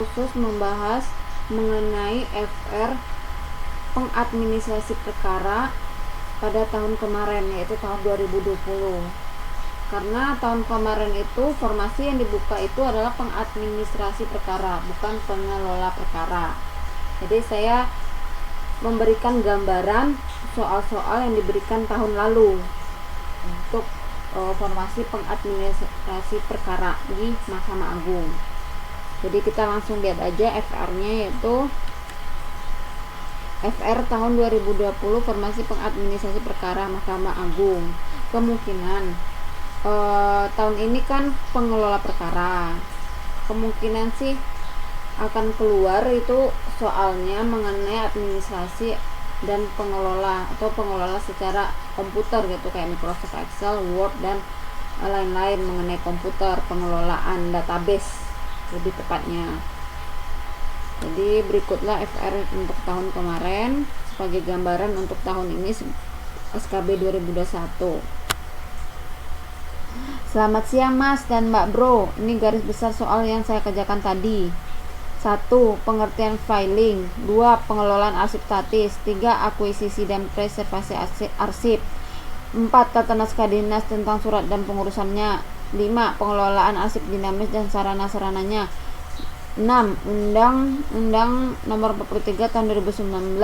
khusus membahas mengenai FR pengadministrasi perkara pada tahun kemarin, yaitu tahun 2020. Karena tahun kemarin itu formasi yang dibuka itu adalah pengadministrasi perkara, bukan pengelola perkara. Jadi saya memberikan gambaran soal-soal yang diberikan tahun lalu untuk formasi pengadministrasi perkara di Mahkamah Agung. Jadi kita langsung lihat aja FR-nya, yaitu FR tahun 2020 formasi pengadministrasi perkara Mahkamah Agung. Kemungkinan tahun ini kan pengelola perkara, kemungkinan sih akan keluar itu soalnya mengenai administrasi dan pengelola atau pengelola secara komputer gitu, kayak Microsoft Excel, Word, dan lain-lain mengenai komputer, pengelolaan database lebih tepatnya. Jadi berikutlah FR untuk tahun kemarin sebagai gambaran untuk tahun ini SKB 2021. Selamat siang Mas dan Mbak Bro. Ini garis besar soal yang saya kerjakan tadi. 1. Pengertian filing. 2. Pengelolaan arsip statis. 3. Akuisisi dan preservasi arsip. 4. Tata naskah dinas tentang surat dan pengurusannya. 5. Pengelolaan arsip dinamis dan sarana-sarananya. 6. Undang-Undang Nomor 43 Tahun 2019.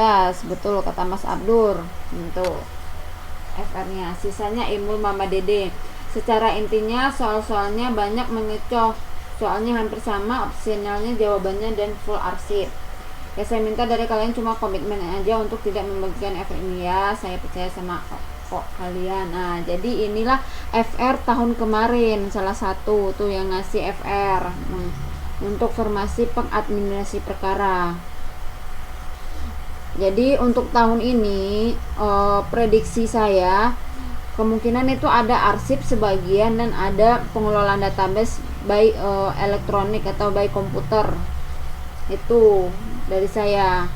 Betul kata Mas Abdur. Itu FR-nya. Sisanya Imul Mama Dede. Secara intinya soal-soalnya banyak mengecoh. Soalnya hampir sama, opsionalnya jawabannya dan full arsip. Ya saya minta dari kalian cuma komitmen aja untuk tidak membagikan FR ini ya. Saya percaya sama kok kalian. Nah, jadi inilah FR tahun kemarin, salah satu tuh yang ngasih FR untuk formasi pengadministrasi perkara. Jadi untuk tahun ini prediksi saya kemungkinan itu ada arsip sebagian dan ada pengelolaan database baik elektronik atau baik komputer. Itu dari saya.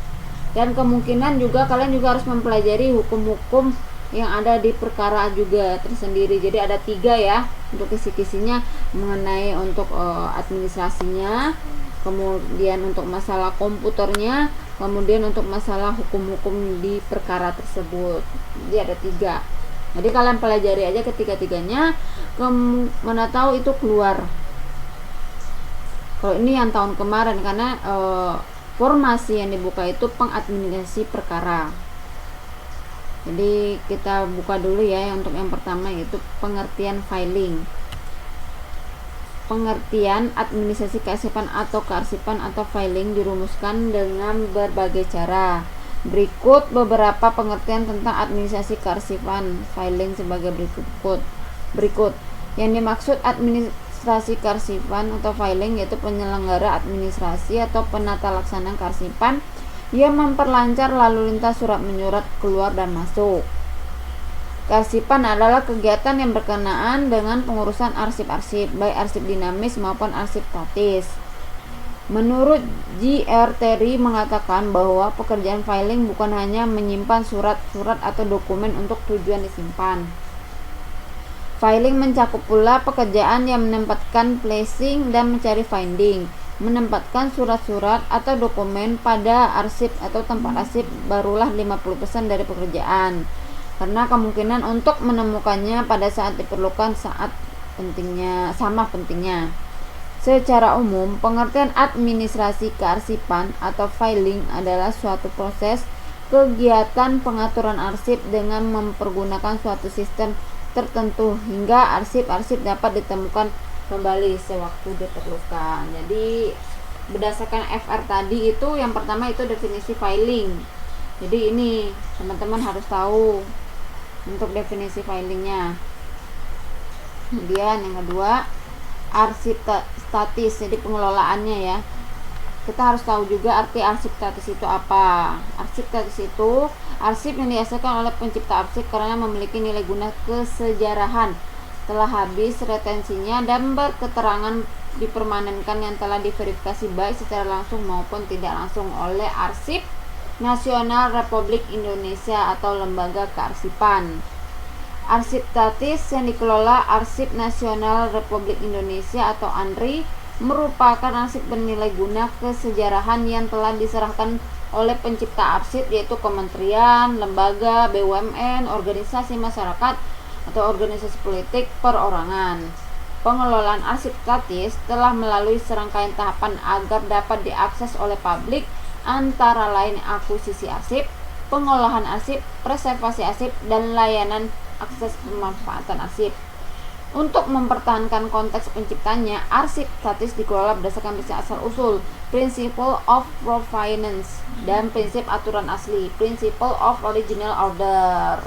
Dan kemungkinan juga kalian juga harus mempelajari hukum-hukum yang ada di perkara juga tersendiri. Jadi ada 3 ya untuk kisi-kisinya, mengenai untuk administrasinya, kemudian untuk masalah komputernya, kemudian untuk masalah hukum-hukum di perkara tersebut. Jadi ada 3. Jadi kalian pelajari aja ketiga-tiganya, mana tahu itu keluar. Kalau ini yang tahun kemarin, karena formasi yang dibuka itu pengadministrasi perkara. Jadi kita buka dulu ya untuk yang pertama, yaitu pengertian filing. Pengertian administrasi kearsipan atau filing dirumuskan dengan berbagai cara. Berikut beberapa pengertian tentang administrasi kearsipan filing sebagai berikut. Yang dimaksud administrasi kearsipan atau filing yaitu penyelenggara administrasi atau penata laksana kearsipan yang memperlancar lalu lintas surat menyurat keluar dan masuk. Kearsipan adalah kegiatan yang berkenaan dengan pengurusan arsip-arsip, baik arsip dinamis maupun arsip statis. Menurut J.R. Terry mengatakan bahwa pekerjaan filing bukan hanya menyimpan surat-surat atau dokumen untuk tujuan disimpan. Filing mencakup pula pekerjaan yang menempatkan placing dan mencari finding, menempatkan surat-surat atau dokumen pada arsip atau tempat arsip barulah 50% dari pekerjaan, karena kemungkinan untuk menemukannya pada saat diperlukan sama pentingnya. Secara umum, pengertian administrasi kearsipan atau filing adalah suatu proses kegiatan pengaturan arsip dengan mempergunakan suatu sistem tertentu hingga arsip-arsip dapat ditemukan kembali sewaktu diperlukan. Jadi berdasarkan FR tadi itu yang pertama itu definisi filing. Jadi ini teman-teman harus tahu untuk definisi filingnya. Kemudian yang kedua, arsip statis, jadi pengelolaannya ya. Kita harus tahu juga arti arsip statis itu apa. Arsip statis itu arsip yang dihasilkan oleh pencipta arsip karena memiliki nilai guna kesejarahan, telah habis retensinya dan berketerangan dipermanenkan yang telah diverifikasi baik secara langsung maupun tidak langsung oleh Arsip Nasional Republik Indonesia atau Lembaga Kearsipan. Arsip statis yang dikelola Arsip Nasional Republik Indonesia atau ANRI merupakan arsip bernilai guna kesejarahan yang telah diserahkan oleh pencipta arsip, yaitu kementerian, lembaga, BUMN, organisasi masyarakat atau organisasi politik, perorangan. Pengelolaan arsip statis telah melalui serangkaian tahapan agar dapat diakses oleh publik, antara lain akuisisi arsip, pengolahan arsip, preservasi arsip, dan layanan akses pemanfaatan arsip. Untuk mempertahankan konteks penciptanya, arsip statis dikelola berdasarkan prinsip asal-usul, Principle of Provenance, dan prinsip aturan asli, Principle of Original Order.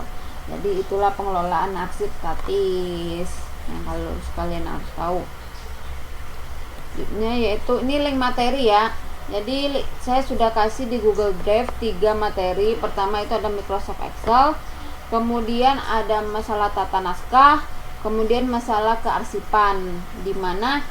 Jadi itulah pengelolaan arsip statis yang kalau kalian harus tahu. Yaitu ini link materi ya. Jadi saya sudah kasih di Google Drive 3 materi. Pertama itu ada Microsoft Excel, kemudian ada masalah tata naskah, kemudian masalah kearsipan, di mana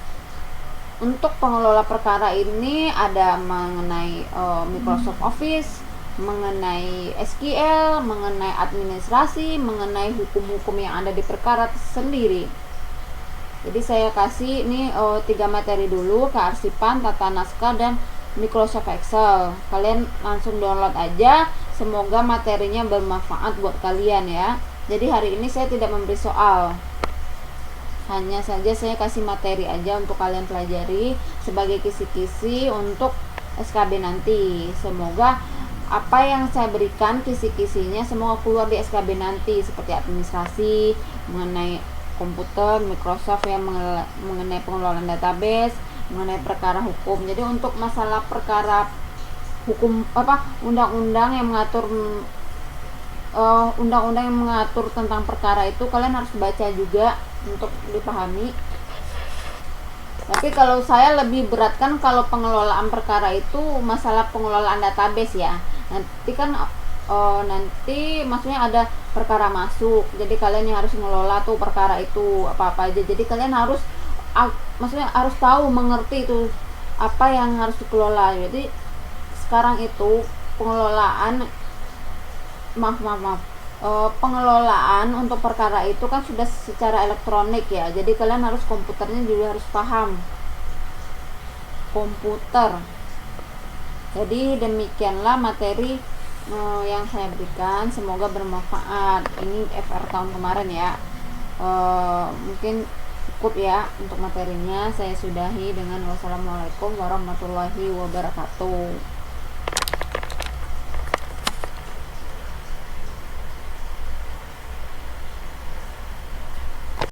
untuk pengelola perkara ini ada mengenai Microsoft Office, mengenai SQL, mengenai administrasi, mengenai hukum-hukum yang ada di perkara sendiri. Jadi saya kasih ini 3 materi dulu, kearsipan, tata naskah, dan Microsoft Excel. Kalian langsung download aja, semoga materinya bermanfaat buat kalian ya. Jadi hari ini saya tidak memberi soal, hanya saja saya kasih materi aja untuk kalian pelajari sebagai kisi-kisi untuk SKB nanti. Semoga apa yang saya berikan kisi-kisinya semoga keluar di SKB nanti, seperti administrasi, mengenai komputer, Microsoft yang mengenai pengelolaan database, mengenai perkara hukum. Jadi untuk masalah perkara hukum undang-undang yang mengatur undang-undang yang mengatur tentang perkara itu kalian harus baca juga untuk dipahami. Tapi kalau saya lebih beratkan kalau pengelolaan perkara itu masalah pengelolaan database ya. Nanti kan nanti maksudnya ada perkara masuk, jadi kalian yang harus mengelola tuh perkara itu apa-apa aja. Jadi kalian harus maksudnya harus tahu, mengerti itu apa yang harus dikelola. Jadi sekarang itu pengelolaan pengelolaan untuk perkara itu kan sudah secara elektronik ya. Jadi kalian harus komputernya juga harus paham komputer. Jadi demikianlah materi yang saya berikan, semoga bermanfaat. Ini FR tahun kemarin ya. Mungkin cukup ya untuk materinya. Saya sudahi dengan wassalamualaikum warahmatullahi wabarakatuh.